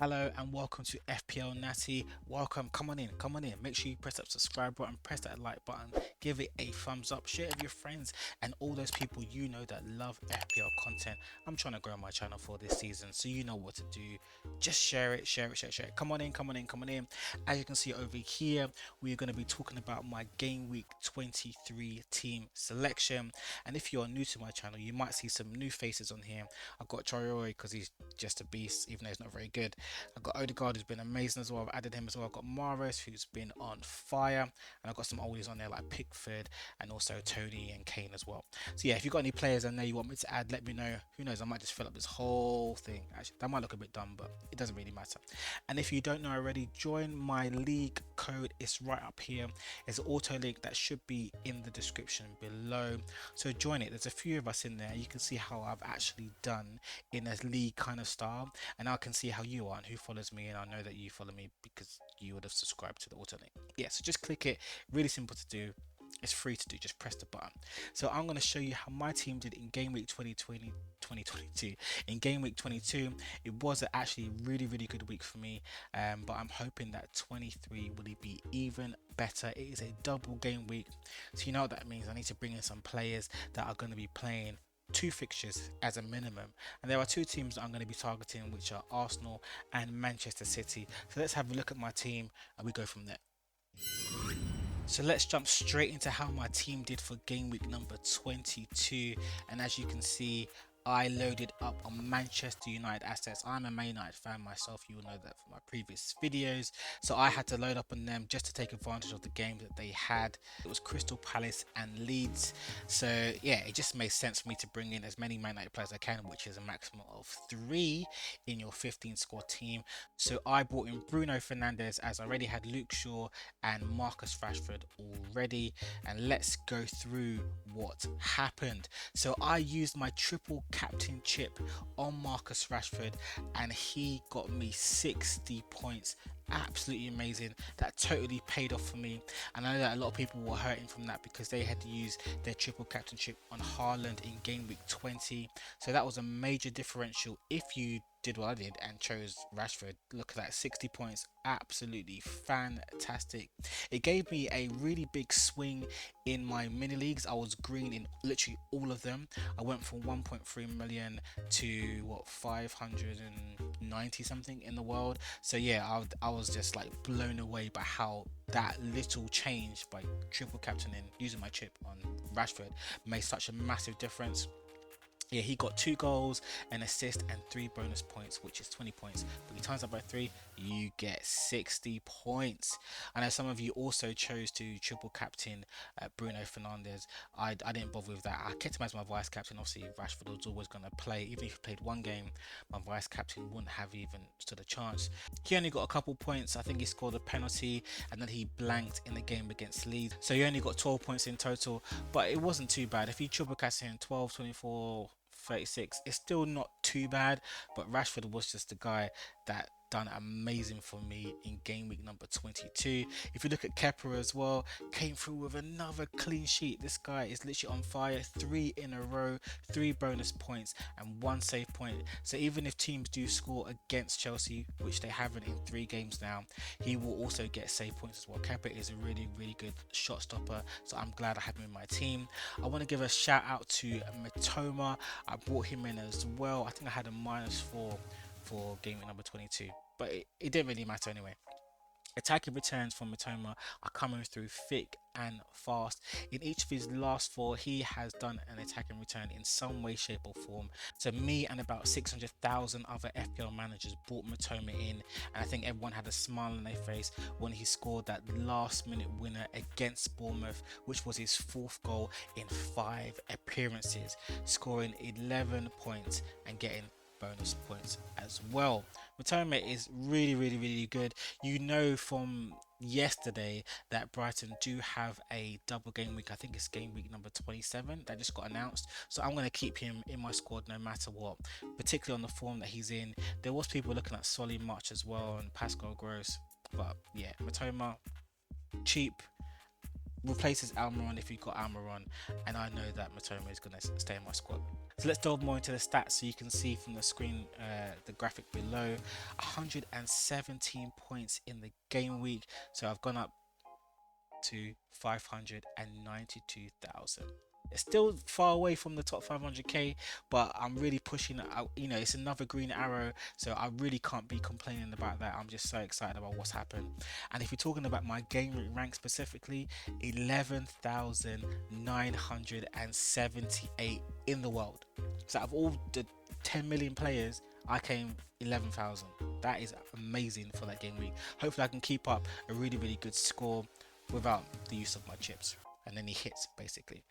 Hello and welcome to FPL Natty. Welcome, come on in, come on in. Make sure you press that subscribe button, press that like button, give it a thumbs up, share it with your friends and all those people you know that love FPL content. I'm trying to grow my channel for this season, so you know what to do. Just share it, share it, share it, share it. Come on in, come on in, come on in. As you can see over here, we're going to be talking about my Game Week 23 team selection. And if you're new to my channel, you might see some new faces on here. I've got Traore because he's just a beast, even though he's not very good. I've got Odegaard who's been amazing as well. I've added him as well. I've got Mahrez who's been on fire, and I've got some oldies on there like Pickford and also Tony and Kane as well. So yeah, if you've got any players in there you want me to add, let me know. Who knows, I might just fill up this whole thing. Actually, that might look a bit dumb, but it doesn't really matter. And if you don't know already, join my league code. It's right up here. It's an auto link that should be in the description below. So join it. There's a few of us in there. You can see how I've actually done in a league kind of style, and I can see how you are and who follows me, and I know that you follow me because you would have subscribed to the auto link. Yeah, so just click it. Really simple to do. It's free to do. Just press the button. So I'm going to show you how my team did in game week 2022. In game week 22, it was actually a really good week for me, but I'm hoping that 23 will be even better. It is a double game week, so you know what that means. I need to bring in some players that are going to be playing two fixtures as a minimum, and there are two teams that I'm going to be targeting, which are Arsenal and Manchester City. So let's have a look at my team and we go from there. So let's jump straight into how my team did for game week number 22, and as you can see, I loaded up on Manchester United assets. I'm a Man United fan myself, you will know that from my previous videos. So I had to load up on them just to take advantage of the games that they had. It was Crystal Palace and Leeds. So yeah, it just made sense for me to bring in as many Man United players as I can, which is a maximum of 3 in your 15 squad team. So I brought in Bruno Fernandes, as I already had Luke Shaw and Marcus Rashford already. And let's go through what happened. So I used my triple captain chip on Marcus Rashford and he got me 60 points. Absolutely amazing. That totally paid off for me. And I know that a lot of people were hurting from that because they had to use their triple captainship on Haaland in game week 20. So that was a major differential if you did what I did and chose Rashford. Look at that, 60 points, absolutely fantastic. It gave me a really big swing in my mini leagues. I was green in literally all of them. I went from 1.3 million to what, 590 something in the world. So yeah, I was just like blown away by how that little change by triple captaining using my chip on Rashford made such a massive difference. Yeah, he got 2 goals, an assist and 3 bonus points, which is 20 points. But you times that by 3, you get 60 points. I know some of you also chose to triple captain Bruno Fernandes. I didn't bother with that. I kept him as my vice captain. Obviously Rashford was always going to play. Even if he played one game, my vice captain wouldn't have even stood a chance. He only got a couple points. I think he scored a penalty and then he blanked in the game against Leeds. So he only got 12 points in total, but it wasn't too bad. If you triple captain 12, 24, 36, it's still not too bad. But Rashford was just the guy that done amazing for me in game week number 22. If you look at Kepa as well, came through with another clean sheet. This guy is literally on fire. 3 in a row, 3 bonus points and 1 save point. So even if teams do score against Chelsea, which they haven't in 3 games now, he will also get save points as well. Kepa is a really good shot stopper, so I'm glad I have him in my team. I want to give a shout out to Matoma. I brought him in as well. I think I had a -4 for game week number 22, but it didn't really matter anyway. Attacking returns from Matoma are coming through thick and fast. In each of his last 4, he has done an attacking return in some way, shape or form. So me and about 600,000 other FPL managers brought Matoma in, and I think everyone had a smile on their face when he scored that last minute winner against Bournemouth, which was his 4th goal in 5 appearances, scoring 11 points and getting bonus points as well. Matoma is really good. You know from yesterday that Brighton do have a double game week. I think it's game week number 27 that just got announced, so I'm going to keep him in my squad no matter what, particularly on the form that he's in. There was people looking at Solly March as well and Pascal Gross, but yeah, Matoma, cheap, replaces Almiron if you've got Almiron, and I know that Matoma is going to stay in my squad. So let's delve more into the stats so you can see from the screen, the graphic below. 117 points in the game week, so I've gone up to 592,000. It's still far away from the top 500k, but I'm really pushing it out. You know, it's another green arrow, so I really can't be complaining about that. I'm just so excited about what's happened. And if you're talking about my game rank specifically, 11,978 in the world. So out of all the 10 million players, I came 11,000. That is amazing for that game week. Hopefully I can keep up a really, really good score without the use of my chips and any hits basically.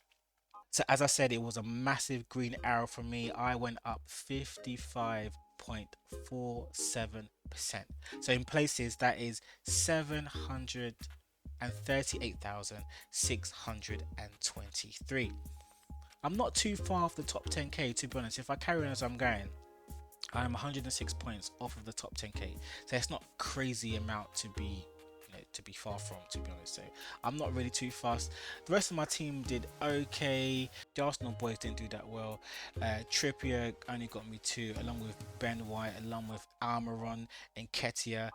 So as I said, it was a massive green arrow for me. I went up 55.47%. So in places, that is 738,623. I'm not too far off the top 10k, to be honest. If I carry on as I'm going, I'm 106 points off of the top 10k. So it's not crazy amount to be far from, to be honest. So I'm not really too fast. The rest of my team did okay. The Arsenal boys didn't do that well. Trippier only got me 2, along with Ben White, along with Almiron and Ketia.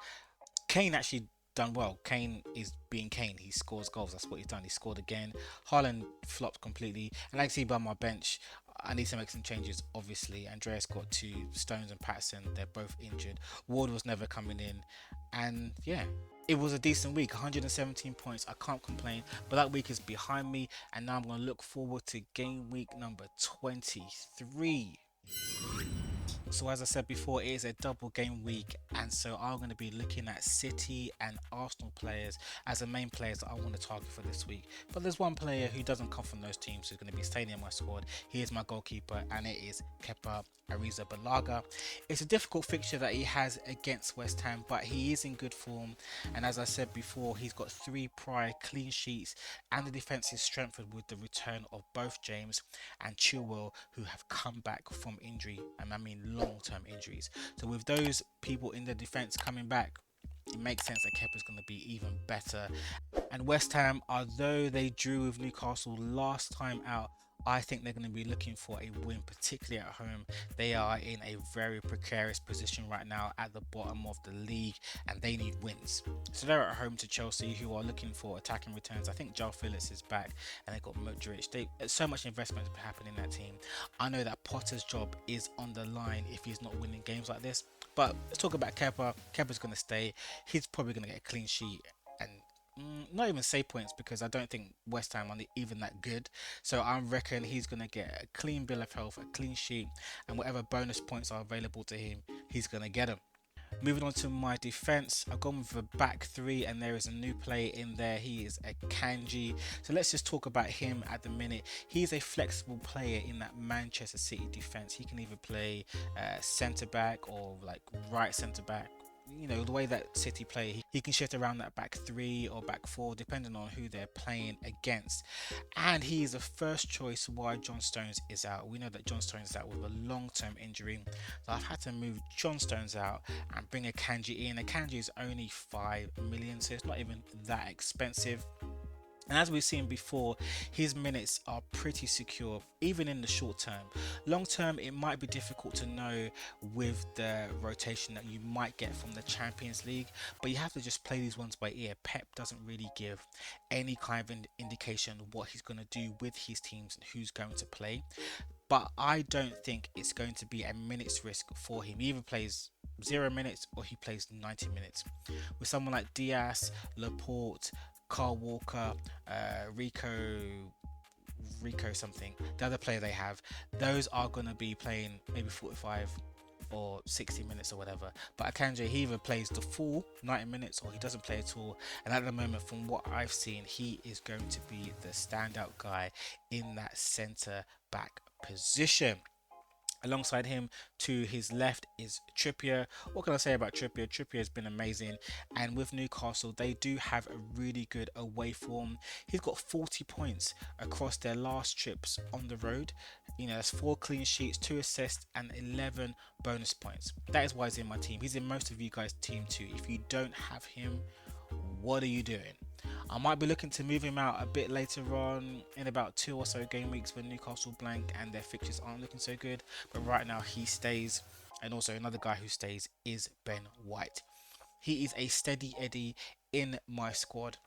Kane actually done well. Kane is being Kane. He scores goals. That's what he's done. He scored again. Haaland flopped completely. And like I see by my bench, I need to make some changes, obviously. Andreas got 2, Stones and Patson, they're both injured. Ward was never coming in. And yeah, it was a decent week, 117 points. I can't complain, but that week is behind me, and now I'm going to look forward to game week number 23. So as I said before, it is a double game week, and so I'm going to be looking at City and Arsenal players as the main players that I want to target for this week. But there's one player who doesn't come from those teams who's going to be staying in my squad. He is my goalkeeper, and it is Kepa Arrizabalaga. It's a difficult fixture that he has against West Ham, but he is in good form, and as I said before, he's got 3 prior clean sheets, and the defence is strengthened with the return of both James and Chilwell, who have come back from injury, and I mean long-term injuries. So with those people in the defence coming back, it makes sense that Kepa's going to be even better. And West Ham, although they drew with Newcastle last time out, I think they're going to be looking for a win, particularly at home. They are in a very precarious position right now at the bottom of the league, and they need wins. So they're at home to Chelsea, who are looking for attacking returns. I think João Phillips is back, and they've got Modric. So much investment happening in that team. I know that Potter's job is on the line if he's not winning games like this. But let's talk about Kepa. Kepa's going to stay. He's probably going to get a clean sheet and not even save points, because I don't think West Ham are even that good. So I reckon he's going to get a clean bill of health, a clean sheet, and whatever bonus points are available to him, he's going to get them. Moving on to my defense, I've gone with a back 3, and there is a new player in there. He is a Kanji. So let's just talk about him at the minute. He's a flexible player in that Manchester City defense. He can either play centre back or like right centre back. You know, the way that City play, he can shift around that back 3 or back 4 depending on who they're playing against. And he is the first choice while John Stones is out. We know that John Stones is out with a long-term injury, so I've had to move John Stones out and bring a Kanji in. A Kanji is only 5 million, so it's not even that expensive. And as we've seen before, his minutes are pretty secure, even in the short term. Long term, it might be difficult to know with the rotation that you might get from the Champions League, but you have to just play these ones by ear. Pep doesn't really give any kind of indication of what he's going to do with his teams and who's going to play. But I don't think it's going to be a minutes risk for him. He either plays 0 minutes or he plays 90 minutes. With someone like Diaz, Laporte, Carl Walker, Rico something, the other player they have, those are going to be playing maybe 45 or 60 minutes or whatever. But Akanji, he either plays the full 90 minutes or he doesn't play at all. And at the moment, from what I've seen, he is going to be the standout guy in that centre back position. Alongside him to his left is Trippier. What can I say about Trippier? Trippier has been amazing, and with Newcastle they do have a really good away form. He's got 40 points across their last trips on the road. You know, that's 4 clean sheets, 2 assists and 11 bonus points. That is why he's in my team. He's in most of you guys' team too. If you don't have him, What are you doing? I might be looking to move him out a bit later on in about 2 or so game weeks when Newcastle blank and their fixtures aren't looking so good. But right now he stays. And also another guy who stays is Ben White. He is a steady Eddie in my squad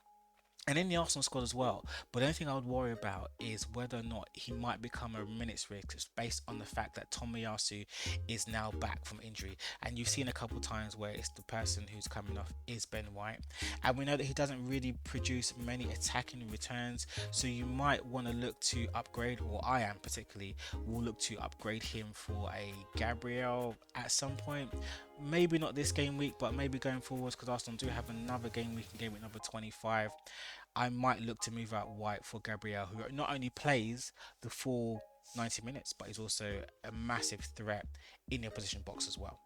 and in the Arsenal squad as well. But the only thing I would worry about is whether or not he might become a minutes risk based on the fact that Tomiyasu is now back from injury. And you've seen a couple times where it's the person who's coming off is Ben White. And we know that he doesn't really produce many attacking returns. So you might want to look to upgrade, or I am particularly, will look to upgrade him for a Gabriel at some point. Maybe not this game week, but maybe going forwards, because Arsenal do have another game week in game week number 25. I might look to move out White for Gabriel, who not only plays the full 90 minutes, but is also a massive threat in the opposition box as well.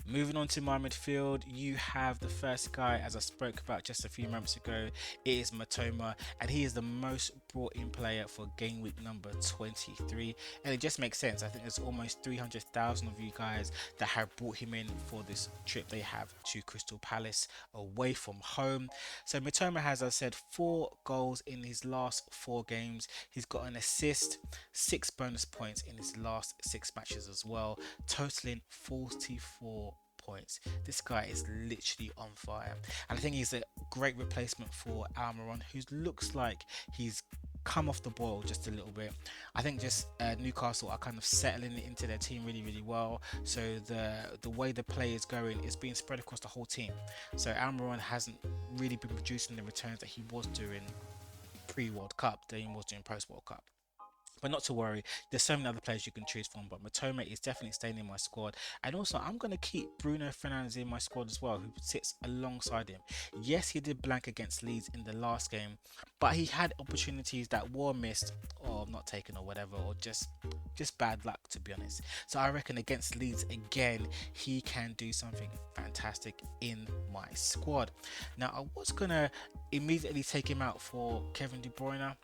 Moving on to my midfield, you have the first guy, as I spoke about just a few moments ago. It is Matoma, and he is the most brought in player for game week number 23. And it just makes sense. I think there's almost 300,000 of you guys that have brought him in for this trip they have to Crystal Palace away from home. So Matoma has, as I said, 4 goals in his last 4 games. He's got an assist, 6 bonus points in his last 6 matches as well, totaling 44 points. This guy is literally on fire, and I think he's a great replacement for Almiron, who looks like he's come off the boil just a little bit. I think just Newcastle are kind of settling it into their team really well, so the way the play is going is being spread across the whole team. So Almiron hasn't really been producing the returns that he was doing pre-World Cup, that he was doing post-World Cup. But not to worry, there's so many other players you can choose from. But Matoma is definitely staying in my squad. And also, I'm going to keep Bruno Fernandes in my squad as well, who sits alongside him. Yes, he did blank against Leeds in the last game, but he had opportunities that were missed or not taken or whatever, or just bad luck, to be honest. So I reckon against Leeds again, he can do something fantastic in my squad. Now, I was going to immediately take him out for Kevin De Bruyne,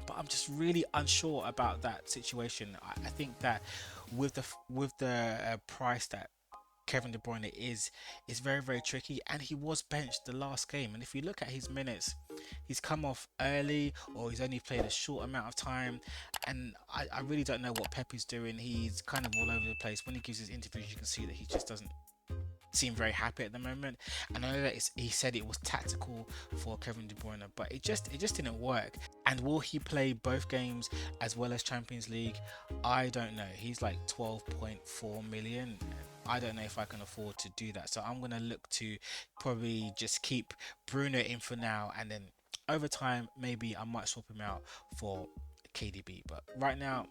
but I'm just really unsure about that situation. I think that with the price that Kevin De Bruyne is very tricky, and he was benched the last game. And if you look at his minutes, he's come off early, or he's only played a short amount of time. And I really don't know what Pep is doing. He's kind of all over the place. When he gives his interviews, you can see that he just doesn't seem very happy at the moment. And I know that he said it was tactical for Kevin De Bruyne, but it just didn't work. And will he play both games as well as Champions League? I don't know. He's like 12.4 million. I don't know if I can afford to do that. So I'm going to look to probably just keep Bruno in for now, and then over time maybe I might swap him out for KDB. But right now,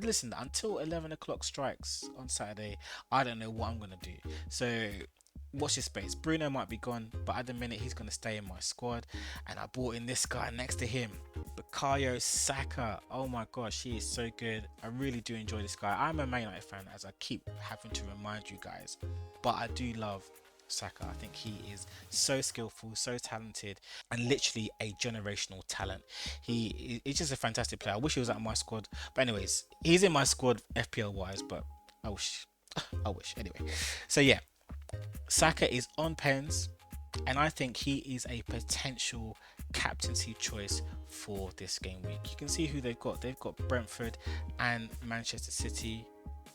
listen, until 11 o'clock strikes on Saturday, I don't know what I'm going to do. So watch this space. Bruno might be gone, but at the minute he's going to stay in my squad. And I brought in this guy next to him, Bukayo Saka. Oh my gosh, he is so good. I really do enjoy this guy. I'm a Man United fan, as I keep having to remind you guys, but I do love Saka. I think he is so skillful, so talented, and literally a generational talent. He's just a fantastic player. I wish he was at my squad, but anyways, he's in my squad FPL wise, but I wish anyway. So yeah, Saka is on pens, and I think he is a potential captaincy choice for this game week. You can see who they've got. They've got Brentford and Manchester City.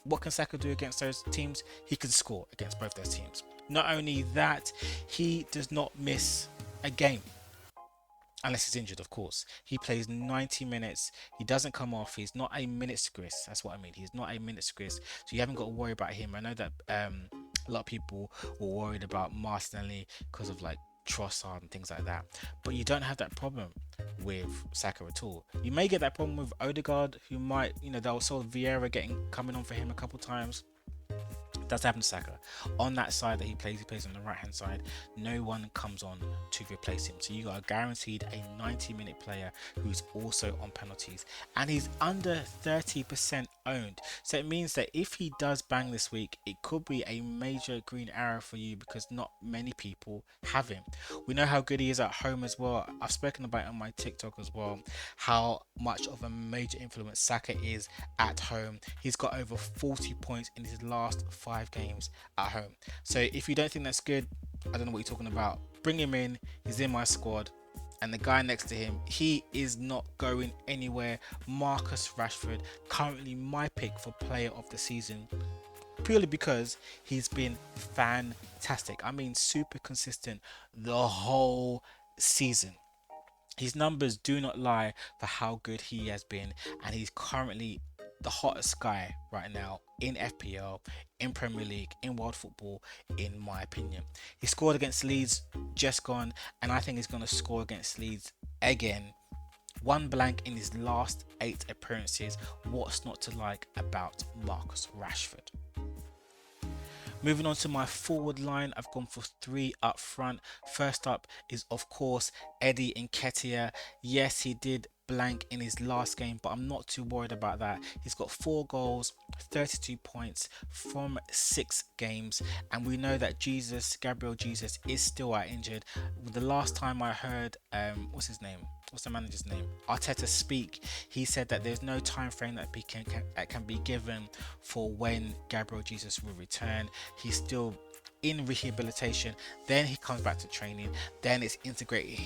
What can Saka do against those teams? He can score against both those teams. Not only that, he does not miss a game. Unless he's injured, of course. He plays 90 minutes. He doesn't come off. He's not a minute scriss. That's what I mean. He's not a minute scriss. So you haven't got to worry about him. I know that a lot of people were worried about Martinelli because of like Trossard and things like that. But you don't have that problem with Saka at all. You may get that problem with Odegaard, who might, they'll saw Vieira coming on for him a couple times. That's happened to Saka. On that side that he plays on the right hand side. No one comes on to replace him. So you got a guaranteed a 90-minute player who's also on penalties, and he's under 30% owned. So it means that if he does bang this week, it could be a major green arrow for you, because not many people have him. We know how good he is at home as well. I've spoken about it on my TikTok as well, how much of a major influence Saka is at home. He's got over 40 points in his last 5 games at home. So if you don't think that's good, I don't know what you're talking about. Bring him in. He's in my squad. And the guy next to him, he is not going anywhere. Marcus Rashford, currently my pick for player of the season, purely because he's been fantastic. I mean, super consistent the whole season. His numbers do not lie for how good he has been, and he's currently the hottest guy right now in FPL, in Premier League, in world football, in my opinion. He scored against Leeds just gone, and I think he's going to score against Leeds again. One blank in his last 8 appearances. What's not to like about Marcus Rashford? Moving on to my forward line, I've gone for 3 up front. First up is, of course, Eddie Nketiah. Yes, he did blank in his last game, but I'm not too worried about that. He's got 4 goals, 32 points from 6 games, and we know that Gabriel Jesus is still out injured. The last time I heard, what's the manager's name? Arteta speak, he said that there's no time frame that can be given for when Gabriel Jesus will return. He's still in rehabilitation. Then he comes back to training. Then it's integrating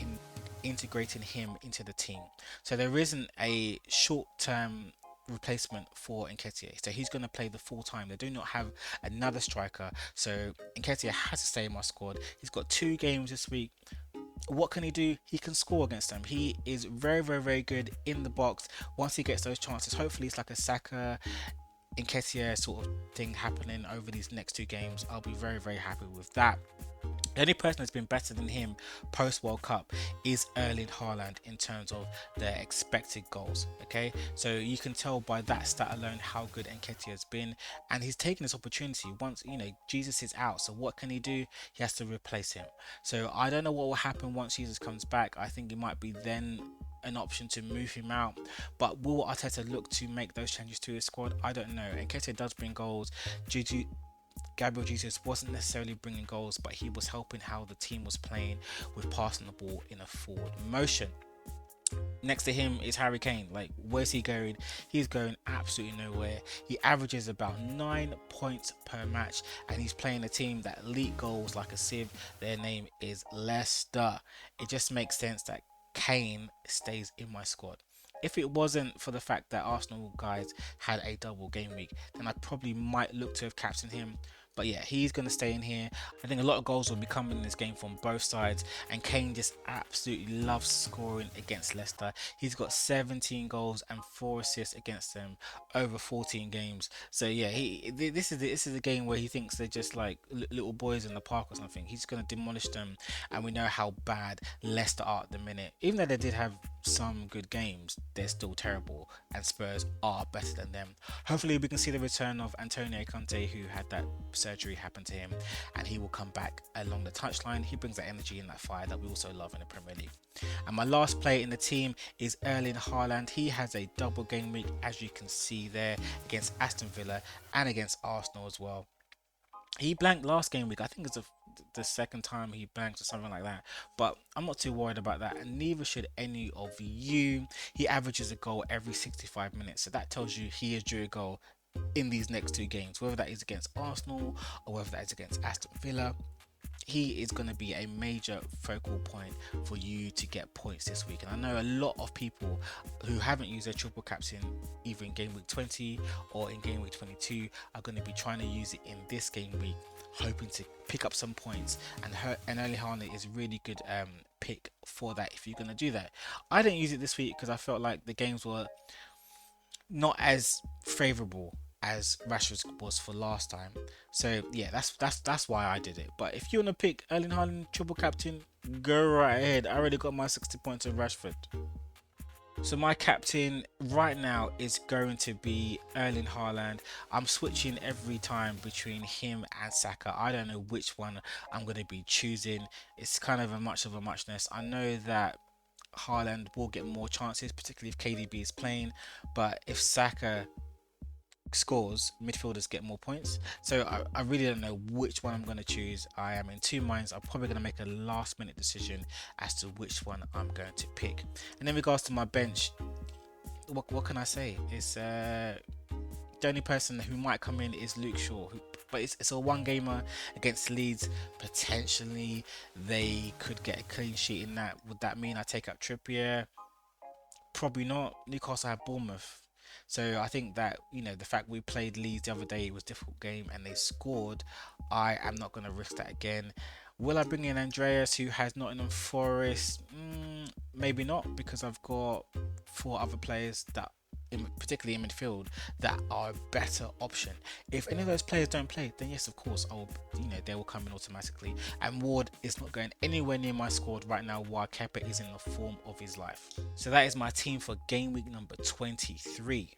him into the team. So there isn't a short-term replacement for Nketiah. So he's going to play the full time. They do not have another striker. So Nketiah has to stay in my squad. He's got 2 games this week. What can he do? He can score against them. He is very, very, very good in the box. Once he gets those chances, hopefully it's like a Saka, Nketiah sort of thing happening over these next 2 games. I'll be very, very happy with that. The only person that's been better than him post World Cup is Erling Haaland in terms of their expected goals. Okay, so you can tell by that stat alone how good Nketiah has been, and he's taken this opportunity. Once Jesus is out, so what can he do? He has to replace him. So I don't know what will happen once Jesus comes back. I think it might be then an option to move him out, but will Arteta look to make those changes to his squad? I don't know. Nketiah does bring goals. Gabriel Jesus wasn't necessarily bringing goals, but he was helping how the team was playing with passing the ball in a forward motion. Next to him is Harry Kane. Like, where's he going? He's going absolutely nowhere. He averages about 9 points per match, and he's playing a team that leak goals like a sieve. Their name is Leicester. It just makes sense that Kane stays in my squad. If it wasn't for the fact that Arsenal guys had a double game week, then I probably might look to have captained him. But yeah, he's going to stay in here. I think a lot of goals will be coming in this game from both sides. And Kane just absolutely loves scoring against Leicester. He's got 17 goals and 4 assists against them over 14 games. So yeah, this is a game where he thinks they're just like little boys in the park or something. He's going to demolish them. And we know how bad Leicester are at the minute. Even though they did have some good games, they're still terrible. And Spurs are better than them. Hopefully we can see the return of Antonio Conte, who had that surgery happen to him, and he will come back along the touchline. He brings that energy and that fire that we also love in the Premier League. And my last player in the team is Erling Haaland. He has a double game week, as you can see there, against Aston Villa and against Arsenal as well. He blanked last game week. I think it's the second time he blanked or something like that. But I'm not too worried about that, and neither should any of you. He averages a goal every 65 minutes. So that tells you he is due a goal in these next 2 games, whether that is against Arsenal or whether that is against Aston Villa. He is going to be a major focal point for you to get points this week. And I know a lot of people who haven't used their triple captain either in game week 20 or in game week 22 are going to be trying to use it in this game week, hoping to pick up some points. And Erling Haaland is really good pick for that if you're going to do that. I didn't use it this week because I felt like the games were not as favourable as Rashford was for last time. So yeah, that's why I did it. But if you want to pick Erling Haaland triple captain, go right ahead. I already got my 60 points of Rashford. So my captain right now is going to be Erling Haaland. I'm switching every time between him and Saka. I don't know which one I'm going to be choosing. It's kind of a muchness. I know that Haaland will get more chances, particularly if KDB is playing, but if Saka scores, midfielders get more points. So I really don't know which one I'm going to choose. I am in 2 minds. I'm probably going to make a last minute decision as to which one I'm going to pick. And in regards to my bench, what can I say? It's The only person who might come in is Luke Shaw, but it's a one gamer against Leeds. Potentially, they could get a clean sheet in that. Would that mean I take up Trippier? Probably not. Newcastle have Bournemouth. So I think that, the fact we played Leeds the other day, it was a difficult game and they scored. I am not going to risk that again. Will I bring in Andreas, who has Nottingham Forest? Maybe not, because I've got four other players that, particularly in midfield, that are a better option. If any of those players don't play, then yes, of course, they will come in automatically. And Ward is not going anywhere near my squad right now, while Kepa is in the form of his life. So that is my team for game week number 23.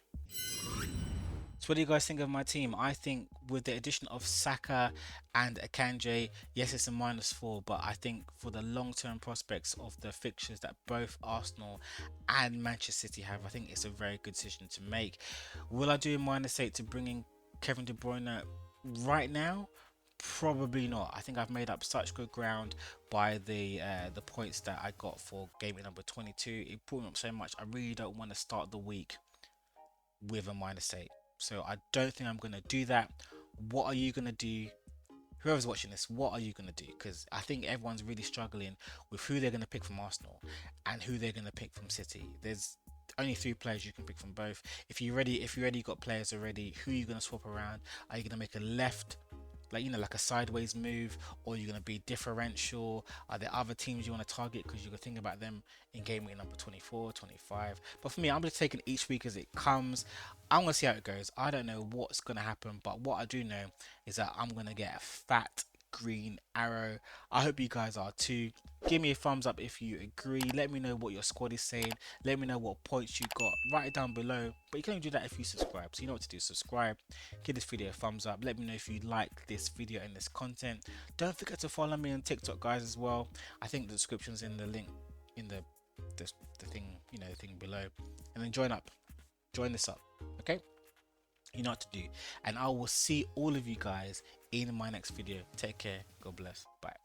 So what do you guys think of my team? I think with the addition of Saka and Akanji, yes, it's a -4, but I think for the long-term prospects of the fixtures that both Arsenal and Manchester City have, I think it's a very good decision to make. Will I do a -8 to bring in Kevin De Bruyne right now? Probably not. I think I've made up such good ground by the points that I got for game week number 22. It brought me up so much. I really don't want to start the week with a -8. So I don't think I'm going to do that. What are you going to do? Whoever's watching this, what are you going to do? Because I think everyone's really struggling with who they're going to pick from Arsenal and who they're going to pick from City. There's only 3 players you can pick from both. If you already got players already, who are you going to swap around? Are you going to make a left, like a sideways move, or you're going to be differential? Are there other teams you want to target because you can think about them in game week number 24, 25? But for me, I'm just taking each week as it comes. I'm going to see how it goes. I don't know what's going to happen, but what I do know is that I'm going to get a fat green arrow. I hope you guys are too. Give me a thumbs up if you agree. Let me know what your squad is saying. Let me know what points you got. Write it down below. But you can only do that if you subscribe. So you know what to do. Subscribe. Give this video a thumbs up. Let me know if you like this video and this content. Don't forget to follow me on TikTok, guys, as well. I think the description's in the link in the thing, the thing below. And then join this up. Okay? You know what to do. And I will see all of you guys in my next video. Take care. God bless. Bye.